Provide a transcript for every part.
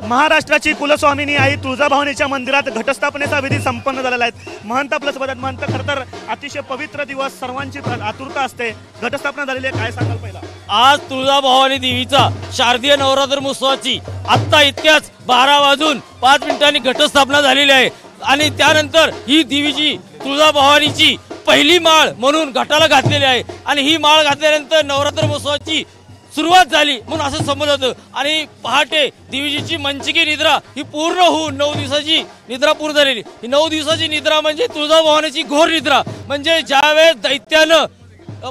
महाराष्ट्राची कुलस्वामिनी आई तुळजाभवानीच्या मंदिरात घटस्थापनेचा विधी संपन्न झालेला आहे। महंत आपल्यासोबत आहेत। महंत, खरं तर अतिशय पवित्र दिवस, सर्वांची आतुरता असते, घटस्थापना झालेली आहे, काय सांगाल पहिला? आज तुळजाभवानी देवीचा शारदीय नवरात्र महोत्सवाची आत्ता इतक्याच 12:05 घटस्थापना झालेली आहे आणि त्यानंतर ही देवीची तुळजाभवानीची पहिली माळ म्हणून घटाला घातलेली आहे आणि ही माळ घातल्यानंतर नवरात्र महोत्सवाची सुरुवात झाली म्हणून असं समजलं होतं। आणि पहाटे देवीजीची मंचकी निद्रा ही पूर्ण होऊन 9 दिवसाची निद्रा पूर्ण झालेली। ही 9 दिवसाची निद्रा म्हणजे तुळजाभवानीची घोर निद्रा, म्हणजे ज्यावेळेस दैत्यानं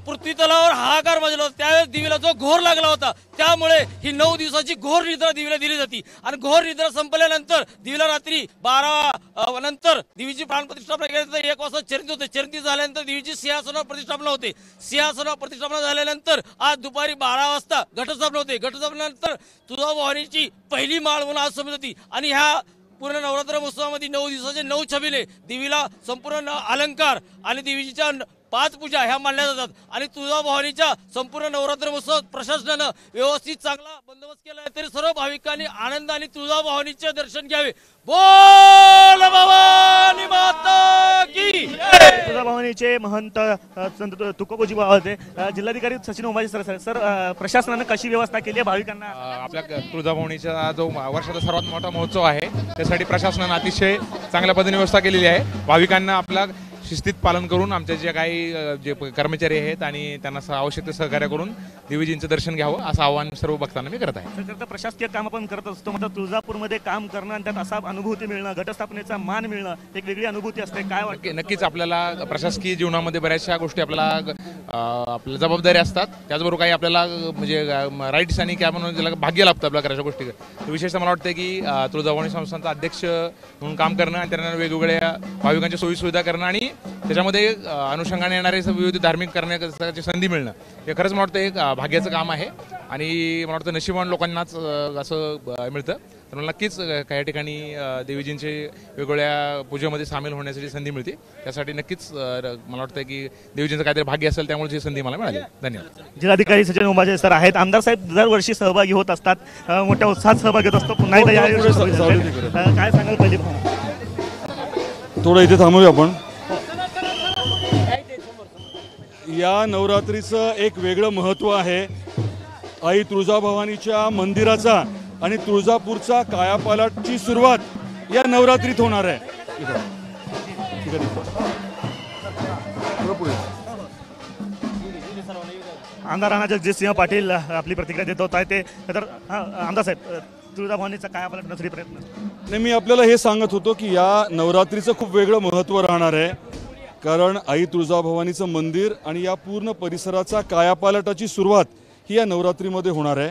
पृथ्वी तलावर हाहाकार मचला होता त्यावेळेस देवीला जो घोर लागला होता, त्यामुळे ही 9 दिवसाची घोर निद्रा देवीला दिली जाते। आणि घोर निद्रा संपल्यानंतर देवीला रात्री 12 नंतर देवीची प्राणप्रतिष्ठापना केल्यानंतर 1 वाजता चरित होते। चरित झाल्यानंतर देवीची सिंहासनावर प्रतिष्ठापना होते। सिंहासनावर प्रतिष्ठापना झाल्यानंतर आज दुपारी 12 वाजता घटस्थापना होते। घटस्थापनेनंतर तुळजाभवानीची पहिली माळ म्हणून आज समजत होती। आणि ह्या पूर्ण नवरात्र महोत्सवामध्ये 9 दिवसाचे 9 छबिले देवीला संपूर्ण अलंकार आणि देवीच्या 5 पूजा ह्या मानल्या जातात। आणि तुळजाभवानीच्या संपूर्ण नवरात्र महोत्सव प्रशासनानं व्यवस्थित चांगला बंदोबस्त केला आहे, तरी सर्व भाविकांनी आनंदाने तुळजाभवानीचे दर्शन घ्यावे। बोल भवानी माता की जय। तुळजाभवानीचे महंत संत तुकोबोजी बाबा होते। जिल्हाधिकारी सचिन उमाजी सर, प्रशासनानं कशी व्यवस्था केली आहे भाविकांना? आपल्या तुळजाभवानीचा जो वर्षाचा सर्वात मोठा महोत्सव आहे त्यासाठी प्रशासनानं अतिशय चांगल्या पद्धतीने व्यवस्था केलेली आहे। भाविकांना आपला शिस्तीत पालन करून आमच्या जे काही जे कर्मचारी आहेत आणि त्यांना आवश्यक सहकार्य करून देवीजींचं दर्शन घ्यावं असं आवाहन सर्व भक्तांना मी करत आहे। तर प्रशासकीय काम आपण करत असतो, मात्र तुळजापूरमध्ये काम करणं आणि त्यात असा अनुभूती मिळणं, घटस्थापनेचा मान मिळणं एक वेगळी अनुभूती असते, काय वाटतं? नक्कीच आपल्याला प्रशासकीय जीवनामध्ये बऱ्याचशा गोष्टी आपल्याला जबाबदारी असतात, त्याचबरोबर काही आपल्याला म्हणजे राईट्स आणि काय म्हणून ज्याला भाग्य लाभतं आपल्या करायच्या गोष्टी। विशेषतः मला वाटतं की तुळजाभवानी संस्थांचा अध्यक्ष म्हणून काम करणं आणि त्यांना वेगवेगळ्या भाविकांच्या सोयीसुविधा करणं आणि त्याच्यामध्ये अनुषंगाने येणारे विविध धार्मिक करण्याची संधी मिळणं हे खरंच मला वाटतं एक भाग्याचं काम आहे आणि मला वाटतं नशिबवान लोकांनाच असं मिळतं। तर मला नक्कीच काही ठिकाणी देवीजींचे वेगवेगळ्या पूजेमध्ये सामील होण्याची संधी मिळते, त्यासाठी नक्कीच मला वाटतं की देवीजींचं काहीतरी भाग्य असेल त्यामुळे ही संधी मला मिळाली। धन्यवाद। जिल्हाधिकारी सचिन उमाजे सर आहेत। आमदार साहेब दरवर्षी सहभागी होत असतात, मोठ्या उत्साहात सहभागी होत असतो, पुन्हा एकदा काय सांगाल पहिली? थोडं इथे थांबूया आपण। या नवरात्रीचं एक वेगळं महत्त्व आहे। आई तुळजाभवानीच्या मंदिराचा आणि तुळजापूरचा कायापालटची सुरुवात या नवरात्रीत होणार आहे। आमदार राणा जगजितसिंह पाटील आपली प्रतिक्रिया देत होत आहे ते। तर आमदार साहेब, तुळजाभवानीचा कायापालट करण्यासाठी प्रयत्न नाही, मी आपल्याला हे सांगत होतो की या नवरात्रीचं खूप वेगळं महत्त्व राहणार आहे, कारण आई तुळजाभवानीचं मंदिर आणि या पूर्ण परिसराचा कायापालटाची सुरुवात ही या नवरात्रीमध्ये होणार आहे।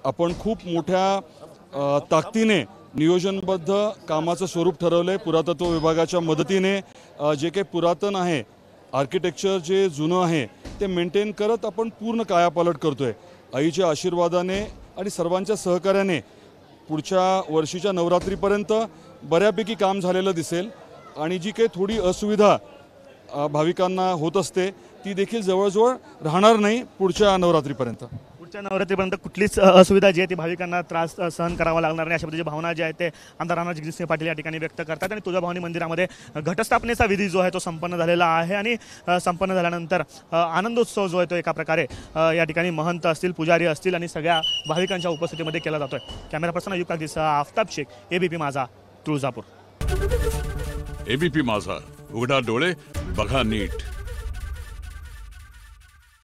आपण खूप मोठ्या ताकदीने नियोजनबद्ध कामाचं स्वरूप ठरवलं आहे। पुरातत्व विभागाच्या मदतीने जे काही पुरातन आहे, आर्किटेक्चर जे जुनं आहे ते मेंटेन करत आपण पूर्ण कायापालट करतोय। आईच्या आशीर्वादाने आणि सर्वांच्या सहकार्याने पुढच्या वर्षीच्या नवरात्रीपर्यंत बऱ्यापैकी काम झालेलं दिसेल आणि जी काही थोडी असुविधा भाविकांना होत असते ती देखील जवळजवळ राहणार नाही पुढच्या नवरात्रीपर्यंत। पुढच्या नवरात्रीपर्यंत कुठलीच असुविधा जी आहे ती भाविकांना त्रास सहन करावा लागणार नाही, अशा पद्धतीची भावना जी आहे ते आमदार राणा जगजितसिंह पाटील या ठिकाणी व्यक्त करतात। आणि तुळजाभवानी मंदिरामध्ये घटस्थापनेचा विधी जो आहे तो संपन्न झालेला आहे आणि संपन्न झाल्यानंतर आनंदोत्सव जो आहे तो एका प्रकारे या ठिकाणी महंत असतील, पुजारी असतील आणि सगळ्या भाविकांच्या उपस्थितीमध्ये केला जातोय। कॅमेरा पर्सन अयुब कागदीसह आफताब शेख, एबीपी माझा, तुळजापूर। एबीपी माझा, उघडा डोळे बघा नीट।